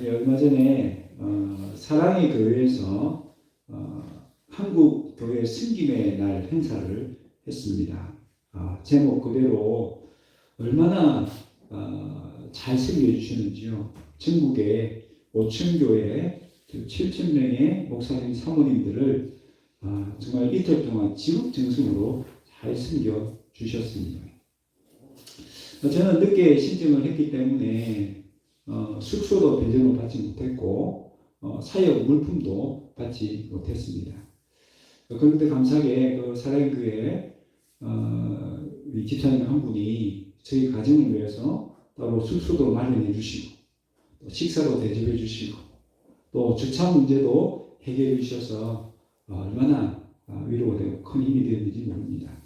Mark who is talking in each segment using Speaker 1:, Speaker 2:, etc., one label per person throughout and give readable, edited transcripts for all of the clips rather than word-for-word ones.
Speaker 1: 얼마 전에 사랑의 교회에서 한국 교회 승김의 날 행사를 했습니다. 제목 그대로 얼마나 잘 섬겨주시는지요. 전국의 5천 교회 7천 명의 목사님 사모님들을 정말 이틀 동안 지극정성으로 잘 섬겨 주셨습니다. 저는 늦게 신청을 했기 때문에 숙소도 배정을 받지 못했고 사역 물품도 받지 못했습니다. 그런데 감사하게 그 사랑교회 우리 집사님 한 분이 저희 가정을 위해서 따로 숙소도 마련해 주시고 또 식사도 대접해 주시고 또 주차 문제도 해결해 주셔서 얼마나 위로가 되고 큰 힘이 되었는지 모릅니다.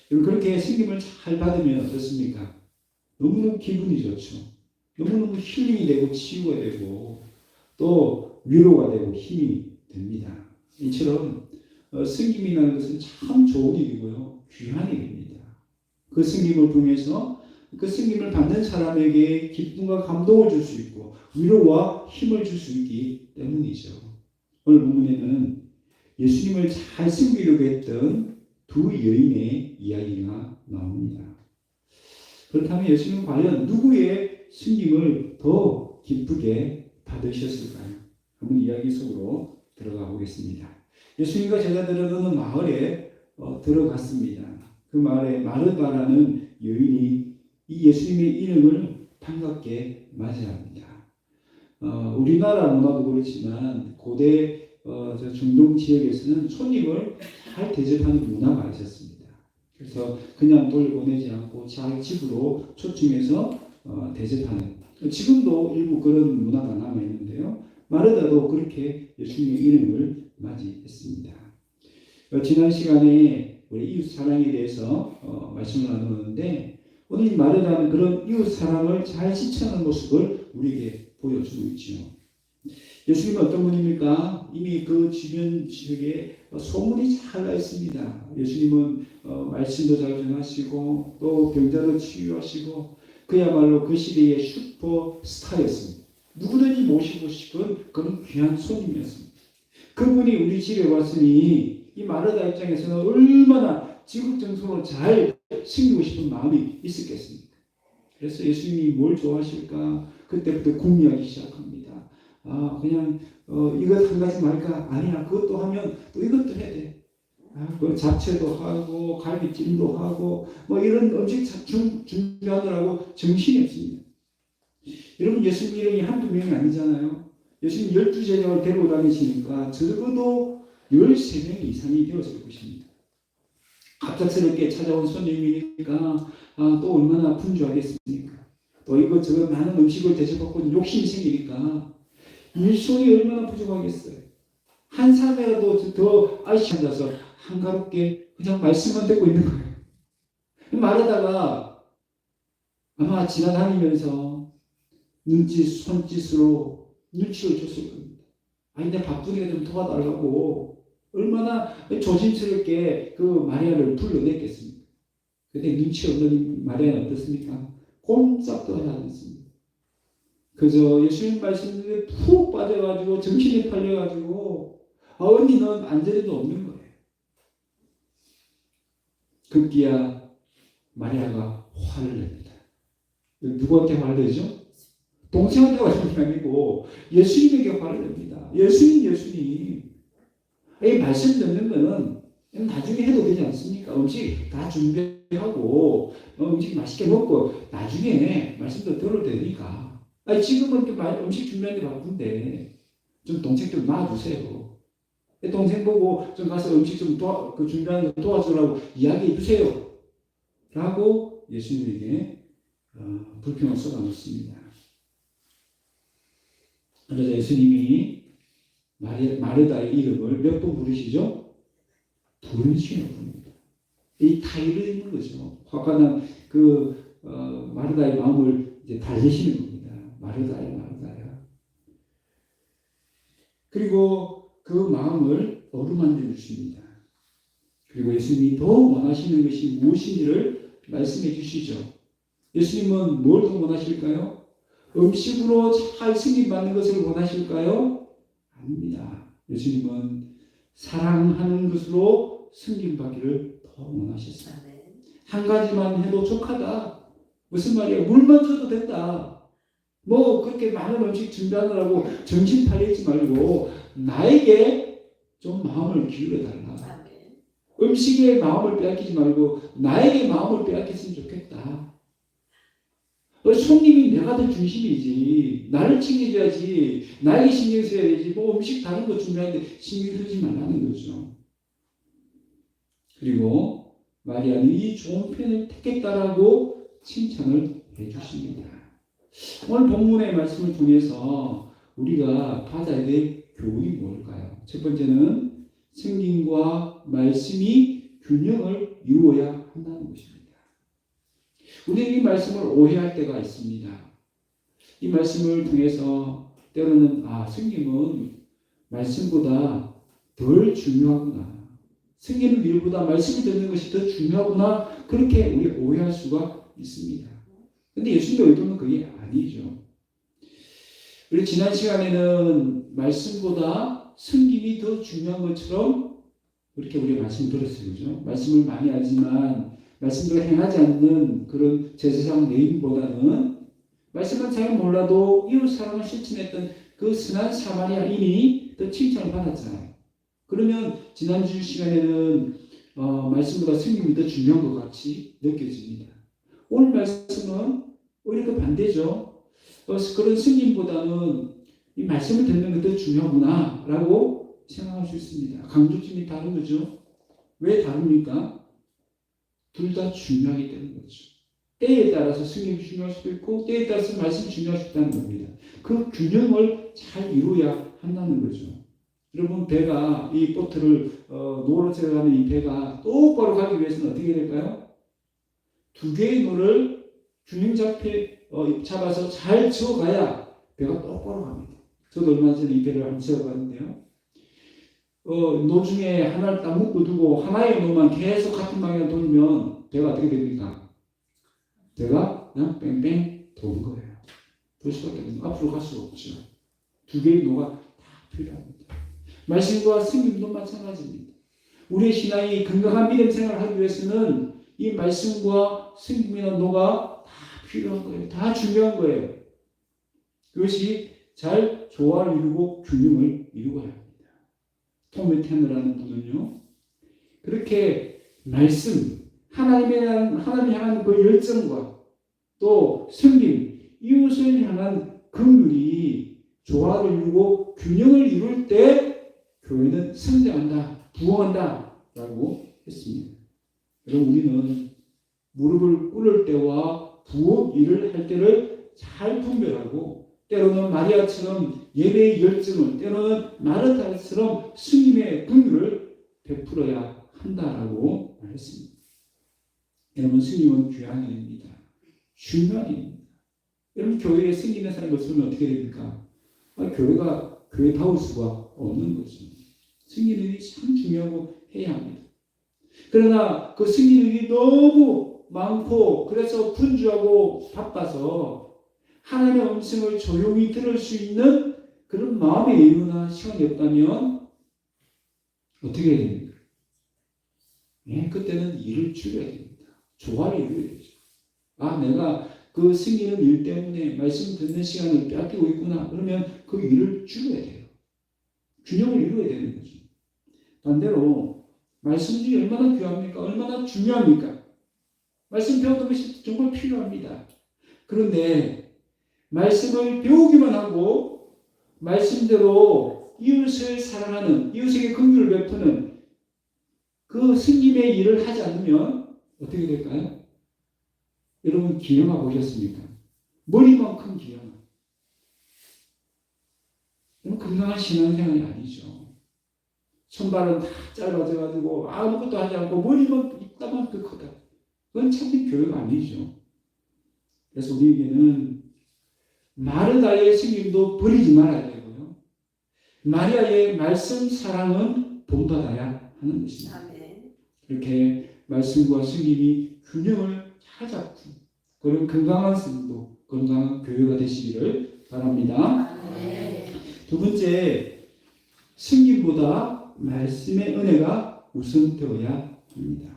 Speaker 1: 그렇게 섬김을 잘 받으면 어떻습니까? 너무너무 기분이 좋죠. 너무너무 힐링이 되고 치유가 되고 또 위로가 되고 힘이 됩니다. 이처럼 섬김이라는 것은 참 좋은 일이고요. 귀한 일입니다. 그 섬김을 통해서 그 섬김을 받는 사람에게 기쁨과 감동을 줄 수 있고 위로와 힘을 줄 수 있기 때문이죠. 오늘 본문에는 예수님을 잘 섬기려고 했던 두 여인의 이야기가 나옵니다. 그렇다면 예수님은 과연 누구의 섬김을 더 기쁘게 받으셨을까요? 한번 이야기 속으로 들어가 보겠습니다. 예수님과 제자들은 어느 마을에 들어갔습니다. 그 마을에 마르다라는 여인이 이 예수님의 이름을 반갑게 맞이합니다. 우리나라 문화도 그렇지만 고대 중동 지역에서는 손님을 잘 대접하는 문화가 있었습니다. 그래서 그냥 돌려보내지 않고 자기 집으로 초청해서 대접하는, 지금도 일부 그런 문화가 남아있는데요. 마르다도 그렇게 예수님의 이름을 맞이했습니다. 지난 시간에 우리 이웃 사랑에 대해서 말씀을 나누었는데 오늘 마르다는 그런 이웃 사랑을 잘 실천하는 모습을 우리에게 보여주고 있죠. 예수님은 어떤 분입니까? 이미 그 주변 지역에 소문이 잘 나 있습니다. 예수님은 말씀도 잘 전하시고 또 병자도 치유하시고 그야말로 그 시대의 슈퍼스타였습니다. 누구든지 모시고 싶은 그런 귀한 손님이었습니다. 그분이 우리 집에 왔으니 이 마르다 입장에서는 얼마나 지극정성으로 잘 섬기고 싶은 마음이 있었겠습니까? 그래서 예수님이 뭘 좋아하실까? 그때부터 궁리하기 시작합니다. 그냥 이것 한 가지 말까? 아니야. 그것도 하면 또 이것도 해야 돼. 그 잡채도 하고 갈비찜도 하고 뭐 이런 음식 준비하느라고 정신이 없습니다. 여러분 예수님 이름이 한두 명이 아니잖아요. 예수님 12제자를 데리고 다니시니까 적어도 13명 이상이 되었을 것입니다. 갑작스럽게 찾아온 손님이니까 또 얼마나 분주하겠습니까? 또 이것저것 많은 음식을 대접받고 욕심이 생기니까 일손이 얼마나 부족하겠어요. 한 사람이라도 더 아이씨 앉아서 한가롭게 그냥 말씀만 듣고 있는 거예요. 말하다가 아마 지나다니면서 손짓으로 눈치를 줬을 겁니다. 근데 바쁘게 좀 도와달라고 얼마나 조심스럽게 그 마리아를 불러냈겠습니까? 그때 눈치 없는 마리아는 어떻습니까? 꼼짝도 하지 않습니다. 그저 예수님 말씀에 푹 빠져가지고 정신이 팔려가지고 언니 넌 안전에도 없는 거예요. 급기야 마리아가 화를 냅니다. 누구한테 화를 내죠? 동생한테 화를 내는 게 아니고 예수님에게 화를 냅니다. 예수님. 이 말씀 듣는 거는 나중에 해도 되지 않습니까? 음식 다 준비하고 음식 맛있게 먹고 나중에 말씀도 들어도 되니까. 지금은 음식 준비하는 게 바쁜데 좀 동생 좀 놔주세요. 동생 보고 좀 가서 음식 좀 준비하는 거 도와주라고 이야기해 주세요. 라고 예수님에게 불평을 쏟아놓습니다. 그래서 예수님이 마르다의 이름을 몇 번 부르시죠? 두 번씩이나 부릅니다. 이 타이를 있는 거죠. 화가 난 마르다의 마음을 이제 달래시는 겁니다. 마르다야. 그리고 그 마음을 어루만져 주십니다. 그리고 예수님이 더 원하시는 것이 무엇인지를 말씀해 주시죠. 예수님은 뭘 더 원하실까요? 음식으로 잘 승인받는 것을 원하실까요? 아닙니다. 예수님은 사랑하는 것으로 승인받기를 더 원하셨어요. 한 가지만 해도 족하다. 무슨 말이에요? 물만 줘도 된다. 뭐 그렇게 많은 음식 준비하느라고 정신 팔리지 말고 나에게 좀 마음을 기울여 달라. 음식에 마음을 빼앗기지 말고 나에게 마음을 빼앗겼으면 좋겠다. 손님이 내가 더 중심이지. 나를 챙겨줘야지. 나에게 신경 써야 되지. 뭐 음식 다른 거 준비하는데 신경 쓰지 말라는 거죠. 그리고 마리아는 이 좋은 편을 택했다라고 칭찬을 해주십니다. 오늘 본문의 말씀을 통해서 우리가 받아야 될 교훈이 뭘까요? 첫 번째는 성경과 말씀이 균형을 이루어야 한다는 것입니다. 우리는 이 말씀을 오해할 때가 있습니다. 이 말씀을 통해서 때로는 성경은 말씀보다 덜 중요하구나. 성경의 일보다 말씀을 듣는 것이 더 중요하구나. 그렇게 우리 오해할 수가 있습니다. 그런데 예수님의 의도는 그게 아니죠. 우리 지난 시간에는 말씀보다 성경이 더 중요한 것처럼 그렇게 우리가 말씀을 들었어요. 그죠? 말씀을 많이 하지만 말씀대로 행하지 않는 그런 제사장 레위인보다는 말씀은 잘 몰라도 이웃 사랑을 실천했던 그 선한 사마리아인이 더 칭찬을 받았잖아요. 그러면 지난주 시간에는 말씀보다 성경이 더 중요한 것 같이 느껴집니다. 오늘 말씀은 오히려 그 반대죠. 그런 성경보다는 이 말씀을 듣는 게 더 중요하구나 라고 생각할 수 있습니다. 강조점이 다른 거죠. 왜 다릅니까? 둘 다 중요하기 때문인 거죠. 때에 따라서 성경이 중요할 수도 있고 때에 따라서 말씀이 중요할 수 있다는 겁니다. 그 균형을 잘 이루어야 한다는 거죠. 여러분 배가 이 보트를 노로 들어가는 이 배가 똑바로 가기 위해서는 어떻게 될까요? 두 개의 노를 균형 잡아서 잘 지어가야 배가 똑바로 갑니다. 저도 얼마 전에 이 배를 한번 지어봤는데요. 노 중에 하나를 딱 묶고 두고 하나의 노만 계속 같은 방향으로 돌면 배가 어떻게 됩니까? 배가 그냥 뺑뺑 도는 거예요. 돌 수밖에 없는 앞으로 갈 수가 없죠. 두 개의 노가 다 필요합니다. 말씀과 성경도 마찬가지입니다. 우리의 신앙이 건강한 믿음 생활을 하기 위해서는 이 말씀과 성경이나 노가 다 필요한 거예요. 다 중요한 거예요. 그것이 잘 조화를 이루고 균형을 이루어야 합니다. 톰 테너라는 분은요, 그렇게 말씀, 하나님을 향한 그 열정과 또 성경, 이웃을 향한 긍휼이 조화를 이루고 균형을 이룰 때 교회는 성장한다, 부흥한다 라고 했습니다. 여러분 우리는 무릎을 꿇을 때와 부흥 일을 할 때를 잘 분별하고 때로는 마리아처럼 예배의 열정을 때로는 마르다처럼 스님의 긍휼을 베풀어야 한다라고 말했습니다. 여러분 스님은 귀한 일입니다. 중요한 일입니다. 여러분 교회에 생기는 사람이 없으면 어떻게 됩니까? 교회가 교회다울 수가 없는 거죠. 승리는 일이 참 중요하고 해야 합니다. 그러나 그 승리는 일이 너무 많고 그래서 분주하고 바빠서 하나님의 음성을 조용히 들을 수 있는 그런 마음의 여유나 시간이 없다면 어떻게 해야 됩니까? 그때는 일을 줄여야 됩니다. 조화를 이루어야 되죠. 내가 그 승리는 일 때문에 말씀 듣는 시간을 빼앗기고 있구나. 그러면 그 일을 줄여야 돼요. 균형을 이루어야 되는 거죠. 반대로 말씀이 얼마나 귀합니까? 얼마나 중요합니까? 말씀 배우는 것이 정말 필요합니다. 그런데 말씀을 배우기만 하고 말씀대로 이웃을 사랑하는, 이웃에게 긍휼을 베푸는 그 스님의 일을 하지 않으면 어떻게 될까요? 여러분 기형아 보셨습니까? 머리만큼 기형아. 건강한 신앙생활이 아니죠. 손발은 다 짧아져가지고 아무것도 하지 않고 머리만 이따만큼 크다. 그건 참된 교회가 아니죠. 그래서 우리에게는 마르다의 스님도 버리지 말아야 되고요. 마리아의 말씀 사랑은 본받아야 하는 것입니다. 그렇게 말씀과 스님이 균형을 잘 잡고 그런 건강한 성도, 건강한 교회가 되시기를 바랍니다. 두 번째, 승김보다 말씀의 은혜가 우선되어야 합니다.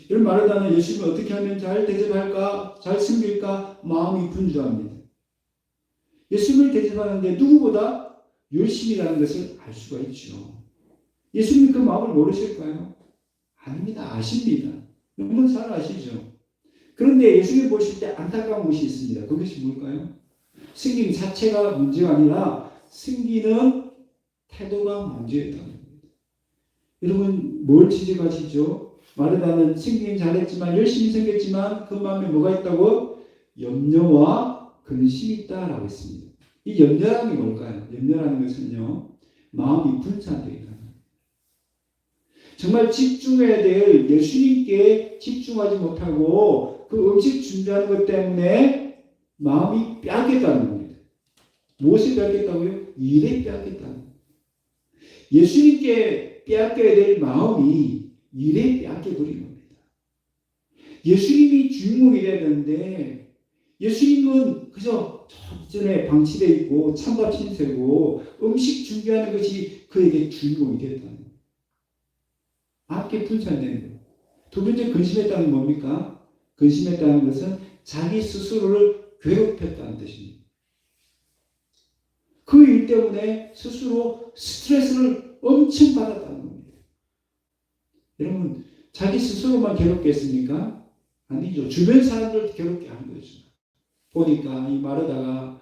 Speaker 1: 이런 말을 하는 예수님을 어떻게 하면 잘 대접할까, 잘 섬길까 마음이 분주합니다. 예수님을 대접하는데 누구보다 열심이라는 것을 알 수가 있죠. 예수님이 그 마음을 모르실까요? 아닙니다. 아십니다. 너무 잘 아시죠. 그런데 예수님 보실 때 안타까운 것이 있습니다. 그것이 뭘까요? 승김 자체가 문제가 아니라 승기는 태도가 문제였다는 겁니다. 여러분 뭘 지적하시죠? 마르다는 승김 잘했지만 열심히 생겼지만 그 마음에 뭐가 있다고? 염려와 근심이 있다라고 했습니다. 이 염려라는 게 뭘까요? 염려라는 것은요, 마음이 분산되어 있다. 정말 집중해야 될 예수님께 집중하지 못하고 그 음식 준비하는 것 때문에 마음이 빼앗겼다는 겁니다. 무엇을 빼앗겼다고요? 일에 빼앗겼다는 겁니다. 예수님께 빼앗겨야 될 마음이 일에 빼앗겨버린 겁니다. 예수님이 주인공이 돼야 되는데 예수님은 그저 전에 방치되어 있고 찬밥 신세고 음식 준비하는 것이 그에게 주인공이 되었다는 겁니다. 앞에 분산되는 거예요. 두 번째 근심했다는 건 뭡니까? 근심했다는 것은 자기 스스로를 괴롭혔다는 뜻입니다. 그 일 때문에 스스로 스트레스를 엄청 받았다는 겁니다. 여러분, 자기 스스로만 괴롭게 했습니까? 아니죠. 주변 사람들 괴롭게 한 거죠. 보니까 이 마르다가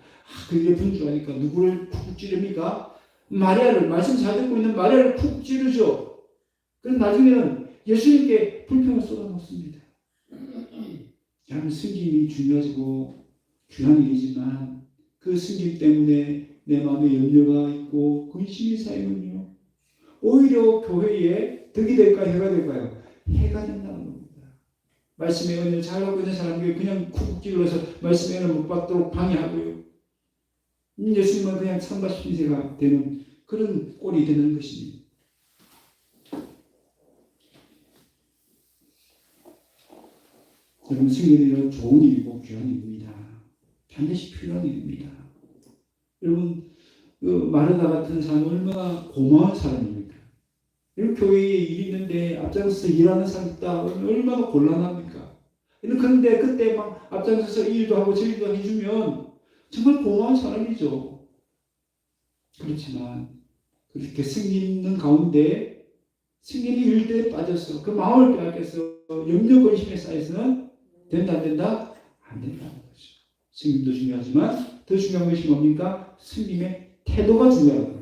Speaker 1: 그게 분주하니까 누구를 푹 찌릅니까? 마리아를, 말씀 잘 듣고 있는 마리아를 푹 찌르죠. 그래서 나중에는 예수님께 불평을 쏟아놓습니다. 여러분, 승김이 중요하고 귀한 일이지만 그 승김 때문에 내 마음에 염려가 있고 근심이 쌓이면요, 오히려 교회에 덕이 될까요? 해가 될까요? 해가 된다는 겁니다. 말씀의 은혜를 잘 갖고 있는 사람에게 그냥 쿡 찔러서 말씀의 은혜를 못 받도록 방해하고요, 예수님은 그냥 찬밥 신세가 되는 그런 꼴이 되는 것입니다. 여러분, 승리는 이런 좋은 일이고 귀한 일입니다. 반드시 필요한 일입니다. 여러분, 마르다 같은 사람은 얼마나 고마운 사람입니까? 여러분, 교회에 일이 있는데 앞장서서 일하는 사람 있다. 얼마나 곤란합니까? 그런데 그때 막 앞장서서 이 일도 하고 저 일도 해주면 정말 고마운 사람이죠. 그렇지만 그렇게 승리는 가운데 승리는 일대에 빠져서 그 마음을 빼앗겨서 염려 근심에 쌓여서는 된다 안 된다? 안 된다는 거죠. 승림도 중요하지만 더 중요한 것이 뭡니까? 승림의 태도가 중요하다.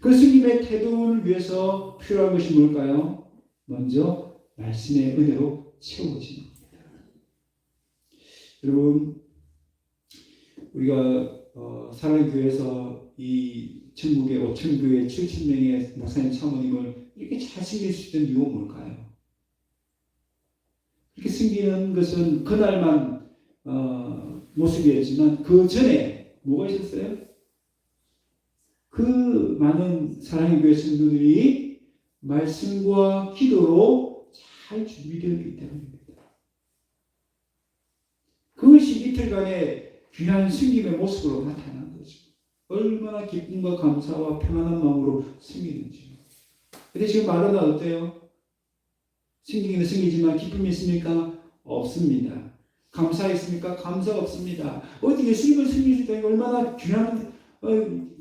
Speaker 1: 그 승림의 태도를 위해서 필요한 것이 뭘까요? 먼저 말씀의 은혜로 채워지는 겁니다. 여러분, 우리가 사랑의 교회에서 이 전국의 5,000교회 7,000명의 목사님 사모님을 이렇게 잘 섬길 수 있는 이유가 뭘까요? 이렇게 섬기는 것은 그날만 모습이었지만 그 전에 뭐가 있었어요? 그 많은 사랑의 교회 성도들이 말씀과 기도로 잘 준비되어 있기 때문입니다. 그것이 이틀간의 귀한 승김의 모습으로 나타난 거죠. 얼마나 기쁨과 감사와 평안한 마음으로 승리는지. 근데 지금 마르다 어때요? 승기는 승리지만 기쁨이 있습니까? 없습니다. 감사 있습니까? 감사가 없습니다. 어디 예수님을 승리할 수 있다는 얼마나 귀한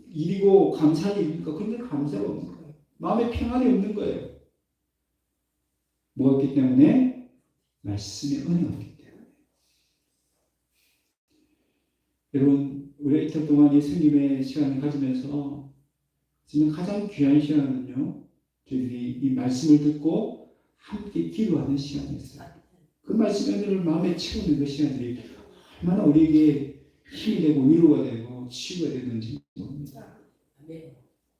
Speaker 1: 일이고 감사한 일입니까? 그런데 감사가 없는 거예요. 마음에 평안이 없는 거예요. 뭐가 없기 때문에? 말씀의 은혜가 없기 때문에. 여러분, 우리가 이틀 동안 이 승림의 시간을 가지면서 지금 가장 귀한 시간은요, 저희들이 이 말씀을 듣고 함께 기도하는 시간이었어요. 그 말씀의 은혜를 마음에 채우는 그 시간들이 얼마나 우리에게 힘이 되고 위로가 되고 치유가 되는지 모릅니다.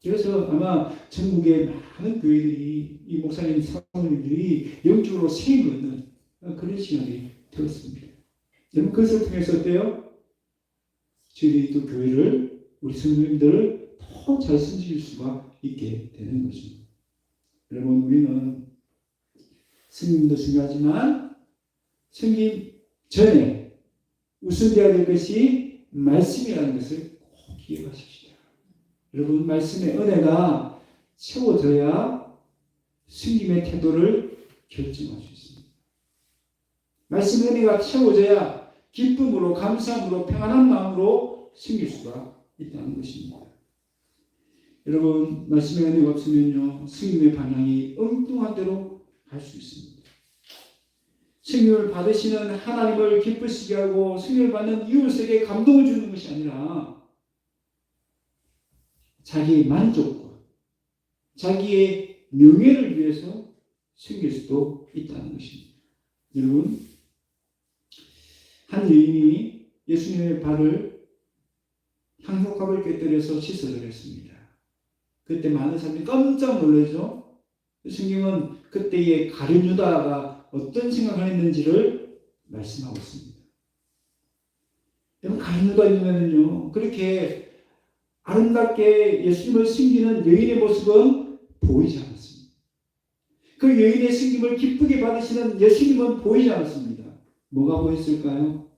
Speaker 1: 그래서 아마 전국의 많은 교회들이 이 목사님 사모님들이 영적으로 세임 얻는 그런 시간이 되었습니다. 여러분, 그것을 통해서 어때요? 저희들이 또 교회를, 우리 성도님들을 더 잘 섬길 수가 있게 되는 것입니다. 여러분, 우리는 스님도 중요하지만 승김 전에 우선되어야 될 것이 말씀이라는 것을 꼭 기억하십시오. 여러분, 말씀의 은혜가 채워져야 승김의 태도를 결정할 수 있습니다. 말씀의 은혜가 채워져야 기쁨으로, 감사함으로, 평안한 마음으로 승길 수가 있다는 것입니다. 여러분, 말씀의 은혜가 없으면요, 승김의 방향이 엉뚱한 대로 갈 수 있습니다. 승김을 받으시는 하나님을 기쁘시게 하고 승김을 받는 이웃에게 감동을 주는 것이 아니라 자기의 만족과 자기의 명예를 위해서 승길 수도 있다는 것입니다. 여러분, 한 여인이 예수님의 발을 향소값을 꿰뜨려서 씻어드렸습니다. 그때 많은 사람들이 깜짝 놀라죠. 성경은 그때의 가룟 유다가 어떤 생각을 했는지를 말씀하고 있습니다. 여러분, 가룟 유다이면은요, 그렇게 아름답게 예수님을 섬기는 여인의 모습은 보이지 않았습니다. 그 여인의 섬김을 기쁘게 받으시는 예수님은 보이지 않았습니다. 뭐가 보였을까요?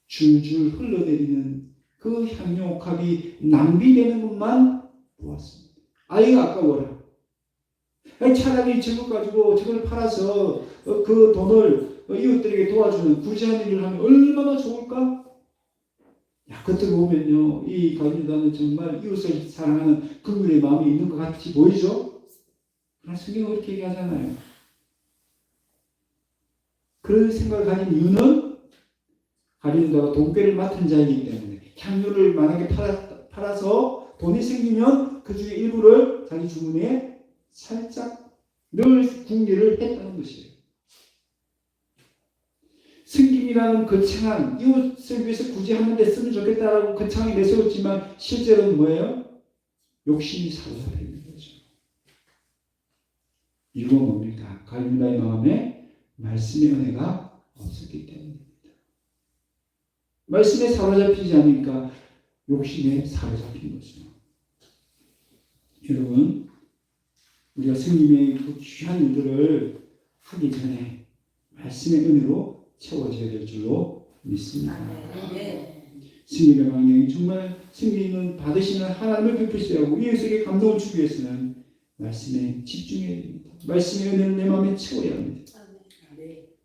Speaker 1: 줄줄 흘러내리는 그 향료옥합이 낭비되는 것만 보았습니다. 아이가 아까워라. 차라리 저걸 가지고 저걸 팔아서 그 돈을 이웃들에게 도와주는 구제하는 일을 하면 얼마나 좋을까? 야, 겉으로 보면요, 이 가룟유다는 정말 이웃을 사랑하는 긍휼의 마음이 있는 것 같이 보이죠? 그러나 성경은 그렇게 얘기하잖아요. 그런 생각을 가진 이유는 가룟유다가 돈꾀를 맡은 자이기 때문에 향료를 만약에 팔아서 돈이 생기면 그 중에 일부를 자기 주머니에 살짝 넣을 궁리를 했다는 것이에요. 승김이라는 거창한 이웃을 위해서 굳이 하는 데 쓰면 좋겠다라고 거창하게 내세웠지만 실제로는 뭐예요? 욕심이 사로잡혀 있는 거죠. 이유가 뭡니까? 가룟유다의 마음에 말씀의 은혜가 없었기 때문입니다. 말씀에 사로잡히지 않으니까 욕심에 사로잡힌 거죠. 여러분, 우리가 승김의 그 귀한 일들을 하기 전에 말씀의 은혜로 채워져야 될 줄로 믿습니다. 승김의 방향이 정말 승김은 받으시는 하나님을 베푸시게 하고 이웃에게 감동을 주기 위해서는 말씀에 집중해야 됩니다. 말씀의 은혜를 내 마음에 채워야 합니다.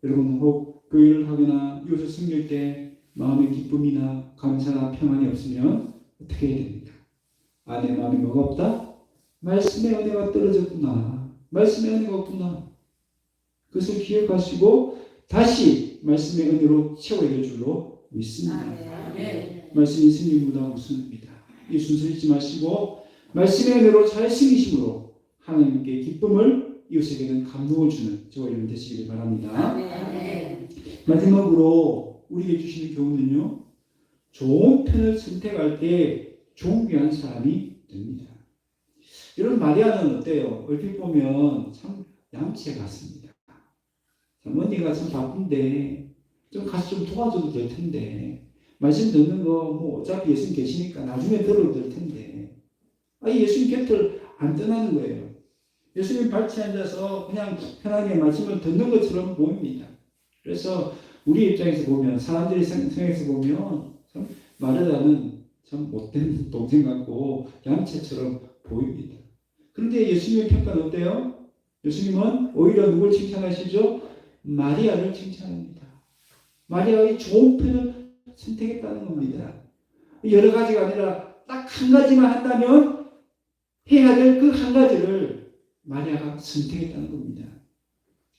Speaker 1: 여러분, 혹 교회를 하거나 이웃을 섬길 때 마음의 기쁨이나 감사나 평안이 없으면 어떻게 해야 됩니까? 내 마음에 뭐가 없다? 말씀의 은혜가 떨어졌구나. 말씀의 은혜가 없구나. 그것을 기억하시고 다시 말씀의 은혜로 채워야 될 줄로 믿습니다. 말씀이 승리보다 우선입니다. 이 순서 잊지 마시고 말씀의 은혜로 잘 승리심으로 하나님께 기쁨을, 이웃에게는 감동을 주는 저와 여러분 되시기를 바랍니다. 마지막으로 우리에게 주시는 교훈은요, 좋은 편을 선택할 때 존귀한 사람이 됩니다. 여러분, 마리아는 어때요? 얼핏 보면 참 얌체 같습니다. 어머니가 참 바쁜데 좀 가서 좀 도와줘도 될 텐데, 말씀 듣는 거 뭐 어차피 예수님 계시니까 나중에 들어도 될 텐데, 예수님 곁을 안 떠나는 거예요. 예수님 발치에 앉아서 그냥 편하게 말씀을 듣는 것처럼 보입니다. 그래서 우리 입장에서 보면, 사람들이 생각해서 보면 참 마르다는 참 못된 동생 같고 얌체처럼 보입니다. 그런데 예수님의 평가는 어때요? 예수님은 오히려 누굴 칭찬하시죠? 마리아를 칭찬합니다. 마리아의 좋은 편을 선택했다는 겁니다. 여러 가지가 아니라 딱 한 가지만 한다면 해야 될 그 한 가지를 마리아가 선택했다는 겁니다.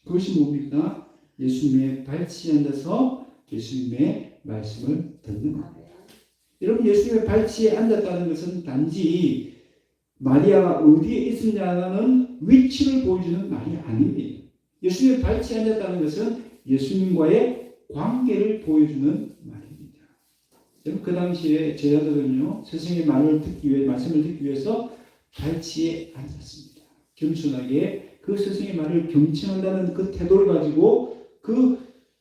Speaker 1: 그것이 뭡니까? 예수님의 발치에 앉아서 예수님의 말씀을 듣는 겁니다. 여러분, 예수님의 발치에 앉았다는 것은 단지 마리아가 어디에 있느냐는 위치를 보여주는 말이 아닙니다. 예수님의 발치에 앉았다는 것은 예수님과의 관계를 보여주는 말입니다. 여러분, 그 당시에 제자들은요, 스승의 말을 듣기 위해, 말씀을 듣기 위해서 발치에 앉았습니다. 겸손하게 그 스승의 말을 경청한다는 그 태도를 가지고 그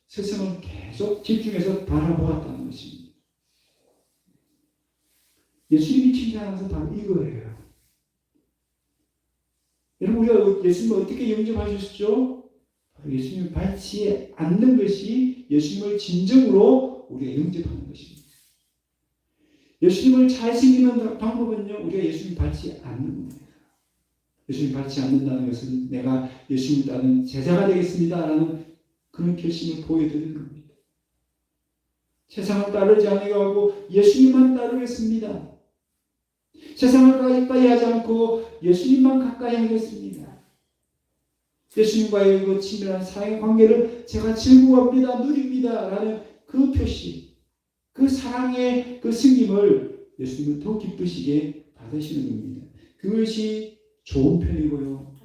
Speaker 1: 스승을 계속 집중해서 바라보았다는 것입니다. 예수님이 칭찬하는 것은 바로 이거예요. 여러분, 우리가 예수님을 어떻게 영접하셨죠? 예수님을 밟지 않는 것이 예수님을 진정으로 우리가 영접하는 것입니다. 예수님을 잘 섬기는 방법은요, 우리가 예수님 밟지 않는 겁니다. 예수님 밟지 않는다는 것은 내가 예수님을 따르는 제자가 되겠습니다라는 그런 결심을 보여드리는 겁니다. 세상을 따르지 않고 예수님만 따르겠습니다. 세상을 가까이 하지 않고 예수님만 가까이 하겠습니다. 예수님과의 그 친밀한 사랑의 관계를 제가 즐거워합니다, 누립니다 라는 그 표시, 그 사랑의 그 승림을 예수님은 더 기쁘시게 받으시는 겁니다. 그것이 좋은 편이고요.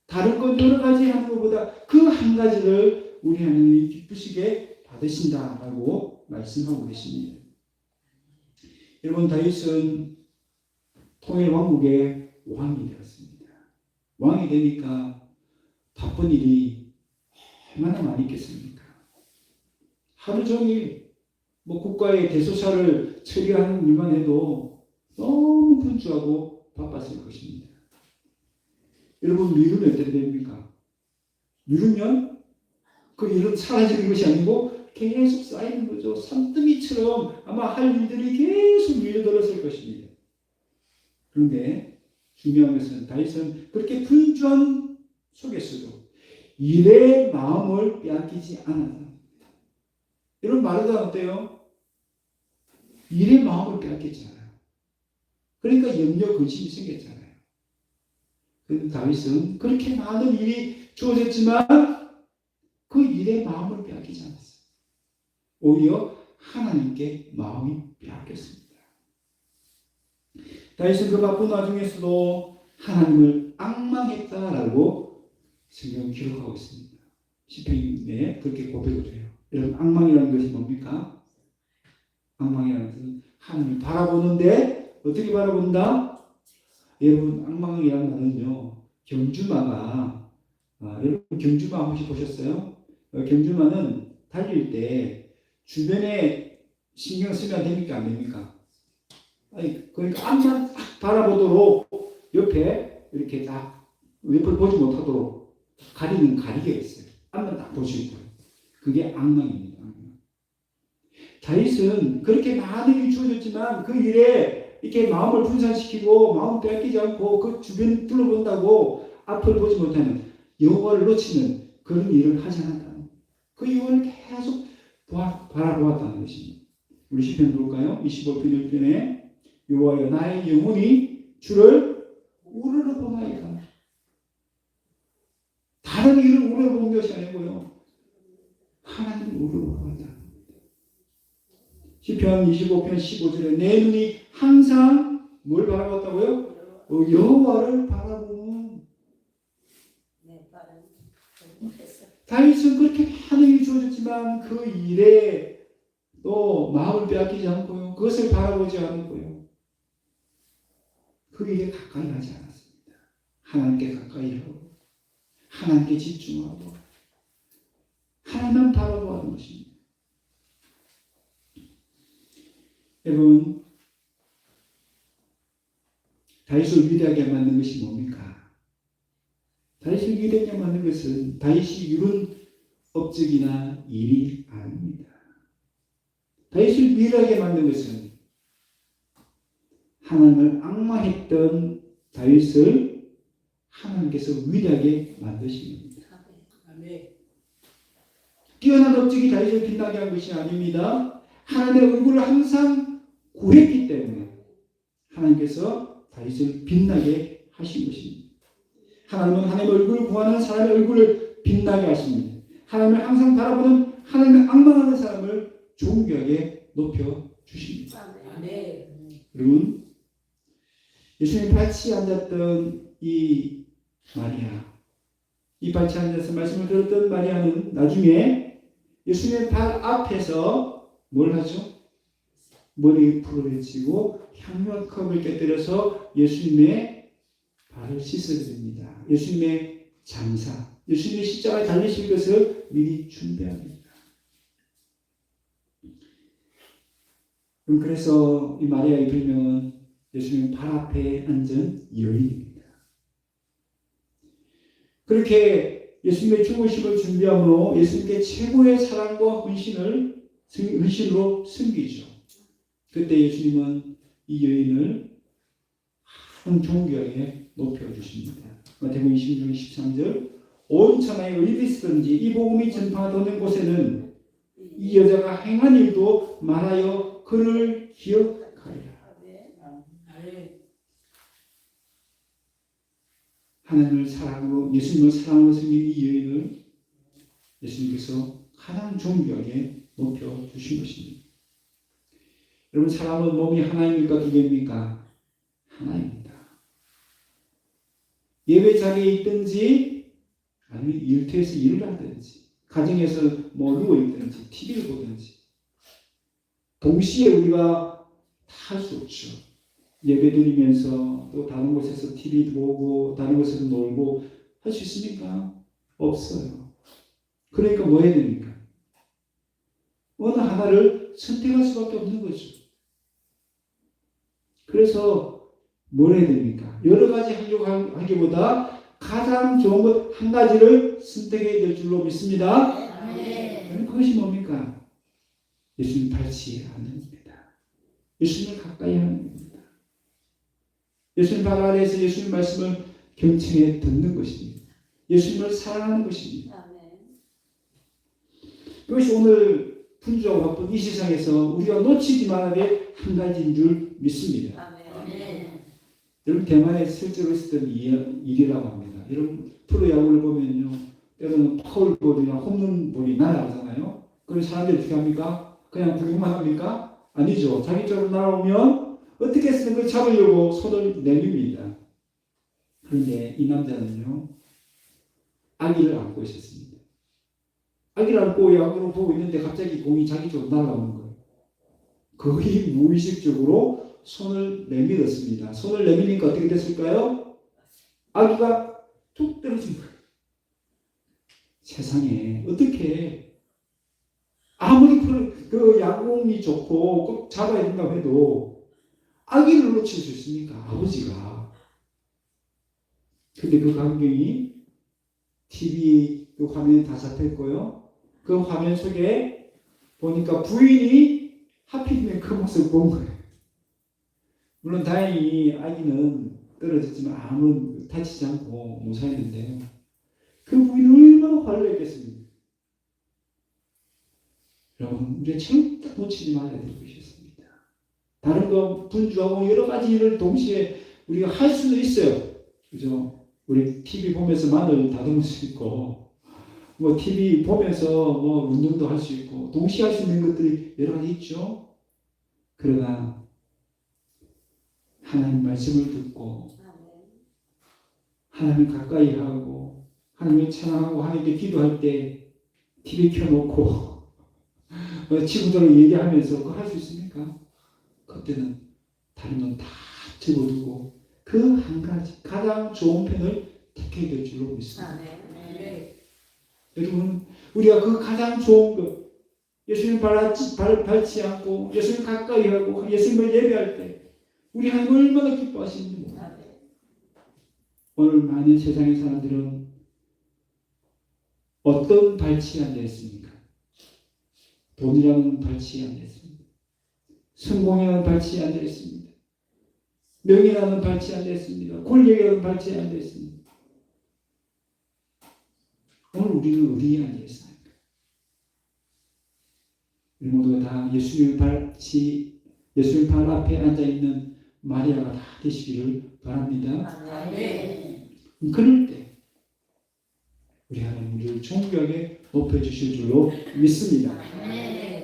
Speaker 1: 다른 것 여러 가지 하는 것보다 그 한 가지를 우리 하나님이 기쁘시게 받으신다라고 말씀하고 계십니다. 여러분, 다윗은 통일 왕국의 왕이 되었습니다. 왕이 되니까 바쁜 일이 얼마나 많이 있겠습니까? 하루 종일 국가의 대소사를 처리하는 일만 해도 너무 분주하고 바빴을 것입니다. 여러분, 미루면 어떻게 됩니까? 미루면 그 일은 사라지는 것이 아니고 계속 쌓이는 거죠. 산더미처럼 아마 할 일들이 계속 밀려들었을 것입니다. 그런데 중요한 것은 다윗은 그렇게 분주한 속에서도 일의 마음을 빼앗기지 않았다. 이런 말도 어때요? 일의 마음을 빼앗겼잖아요. 그러니까 염려 근심이 생겼잖아요. 그런데 다윗은 그렇게 많은 일이 주어졌지만 그 일의 마음을 빼앗기지 않았어요. 오히려 하나님께 마음이 빼앗겼습니다. 다윗은 그 바쁜 와중에서도 하나님을 앙망했다라고 성경은 기록하고 있습니다. 시편에 그렇게 고백을 해요. 여러분, 앙망이라는 것이 뭡니까? 앙망이라는 것은 하나님을 바라보는데 어떻게 바라본다? 여러분, 앙망이라는 말은요, 경주마가 여러분 경주마 혹시 보셨어요? 경주마는 달릴 때 주변에 신경 쓰면 됩니까? 안 됩니까? 그러니까 앞만 딱 바라보도록 옆에 이렇게 딱 옆을 보지 못하도록 가리는 가리개가 있어요. 앞만 딱 볼 수 있도록. 그게 앙망입니다. 다윗은 그렇게 많은 일이 주어졌지만 그 일에 이렇게 마음을 분산시키고 마음 빼앗기지 않고 그 주변을 둘러본다고 앞을 보지 못하는 여호와를 놓치는 그런 일을 하지 않았다는 그 여호와를 계속 바라보았다는 것입니다. 우리 시편 볼까요? 25편 1편에 여호와여 나의 영혼이 주를 우러러보나이다. 다른 일을 우러러본 것이 아니고요, 하나님을 우러러보았다. 시편 25편 15절에 내 눈이 항상 뭘 바라봤다고요? 여호와를 바라보는. 다윗은 그렇게 많은 일이 주어졌지만 그 일에 또 마음을 빼앗기지 않고요, 그것을 바라보지 않고요, 그 일에 가까이 하지 않았습니다. 하나님께 가까이 하고 하나님께 집중하고 하나님만 바라보는 것입니다. 여러분, 다윗을 위대하게 만든 것이 뭡니까? 다윗을 위대하게 만든 것은 다윗이 이룬 업적이나 일이 아닙니다. 다윗을 위대하게 만든 것은 하나님을 앙망했던 다윗을 하나님께서 위대하게 만드신 겁니다. 뛰어난 업적이 다윗을 빛나게 한 것이 아닙니다. 하나님의 얼굴을 항상 구했기 때문에 하나님께서 다윗을 빛나게 하신 것입니다. 하나님은 하나님의 얼굴을 구하는 사람의 얼굴을 빛나게 하십니다. 하나님을 항상 바라보는, 하나님을 앙망하는 사람을 존귀하게 높여주십니다. 여러분, 예수님 밭이 앉았던 이 마리아, 이 밭에 앉아서 말씀을 들었던 마리아는 나중에 예수님의 발 앞에서 뭘 하죠? 머리에 불을 지고 향유한 컵을 깨뜨려서 예수님의 발을 씻어드립니다. 예수님의 장사, 예수님의 십자가에 달리실 것을 미리 준비합니다. 그래서 이 마리아의 별명은 예수님 발 앞에 앉은 여인입니다. 그렇게 예수님의 죽으심을 준비함으로 예수님께 최고의 사랑과 헌신으로 섬기죠. 그때 예수님은 이 여인을 존귀하게 높여주십니다. 마태복음 26장 13절 온 천하에 어디 있든지 이 복음이 전파되는 곳에는 이 여자가 행한 일도 말하여 그를 기억하리라. 하나님을 사랑으로 예수님을 사랑으로 섬긴 이 여인을 예수님께서 가장 존귀하게 높여주신 것입니다. 여러분 사람은 몸이 하나입니까 두 개입니까? 하나입니다. 예배 자리에 있든지 아니면 일터에서 일을 하든지 가정에서 누워 있든지 TV를 보든지 동시에 우리가 다 할 수 없죠. 예배 드리면서 또 다른 곳에서 TV도 보고 다른 곳에서 놀고 할 수 있습니까? 없어요. 그러니까 뭐 해야 됩니까? 어느 하나를 선택할 수밖에 없는 거죠. 그래서 뭘 해야 됩니까? 여러 가지 하려고 하기보다 가장 좋은 것 한 가지를 선택해야 될 줄로 믿습니다. 네. 그것이 뭡니까? 예수님 발치하는 겁니다. 예수님을 가까이 하는 겁니다. 예수님 발 아래에서 예수님 말씀을 경청해 듣는 것입니다. 예수님을 사랑하는 것입니다. 그것이 오늘 분주하고 바쁜 이 세상에서 우리가 놓치지 말아야 될 한 가지인 줄 믿습니다. 여러분 대만에 실제로 있었던 일이라고 합니다. 여러분 프로야구를 보면요, 때로는 파울볼이나 홈런볼이 날아가잖아요. 그럼 사람들이 어떻게 합니까? 그냥 구경만 합니까? 아니죠. 자기 쪽으로 날아오면 어떻게 했으면 그걸 잡으려고 손을 내밉니다. 그런데 이 남자는요, 아기를 안고 있었습니다. 아기를 안고 야구를 보고 있는데 갑자기 공이 자기 쪽으로 날아오는 거예요. 거의 무의식적으로 손을 내밀었습니다. 손을 내미니까 어떻게 됐을까요? 아기가 툭 떨어진 거예요. 세상에 어떻게 아무리 그 야구공이 좋고 꼭 잡아야 된다고 해도 아기를 놓칠 수 있습니까? 아버지가. 근데 그 광경이 TV 그 화면에 다 잡혔고요. 그 화면 속에 보니까 부인이 하필이면 그 모습을 본 거예요. 물론 다행히 아기는 떨어졌지만 아무 다치지 않고 무사했는데요. 그 부인이 얼마나 화를 냈겠습니까? 여러분, 우리가 절대 놓치지 말아야 될 것이 있습니다. 다른 거 분주하고 여러 가지 일을 동시에 우리가 할 수도 있어요. 그죠? 우리 TV 보면서 마늘 다듬을 수 있고, TV 보면서 운동도 할 수 있고, 동시에 할 수 있는 것들이 여러 가지 있죠. 그러나 하나님 말씀을 듣고 하나님 가까이 하고 하나님을 찬양하고 하나님께 기도할 때 TV 켜놓고 친구들하고 얘기하면서 그거 할 수 있습니까? 그때는 다른 건 다 접어두고 그 한 가지 가장 좋은 편을 택해야 될 줄로 믿습니다. 여러분, 우리가 그 가장 좋은 것, 예수님 밟지 않고 예수님 가까이 하고 예수님을 예배할 때 우리 하나님 얼마나 기뻐하시는지. 오늘 많은 세상의 사람들은 어떤 발치에 앉아 있습니까? 돈이라는 발치에 앉아 있습니다. 성공이라는 발치에 앉아 있습니다. 명예라는 발치에 앉아 있습니다. 권력이라는 발치에 앉아 있습니다. 오늘 우리는 어디에 앉아 있습니까? 우리 모두가 다 예수님 발 앞에 앉아 있는 마리아가 다 되시기를 바랍니다. 그럴 때 우리 하나님 우리를 존귀하게 높여주실 줄로 믿습니다.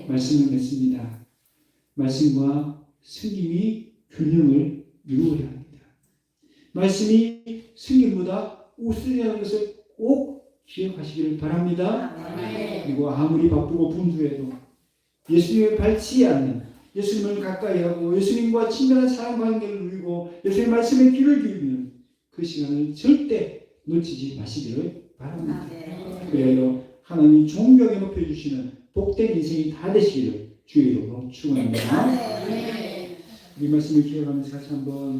Speaker 1: 말씀을 맺습니다. 말씀과 승김이 균형을 이루어야 합니다. 말씀이 승김보다 우선이라는 것을 꼭 기억하시기를 바랍니다. 그리고 아무리 바쁘고 분주해도 예수님을 밟지 않는, 예수님을 가까이 하고 예수님과 친밀한 사랑 관계를 누리고 예수님의 말씀에 귀를 기울이는 그 시간을 절대 놓치지 마시기를 바랍니다. 그래야 하나님이 존귀하게 높여주시는 복된 인생이 다 되시기를 주의 이름으로 축원합니다. 이 말씀을 기억하면서 같이 한번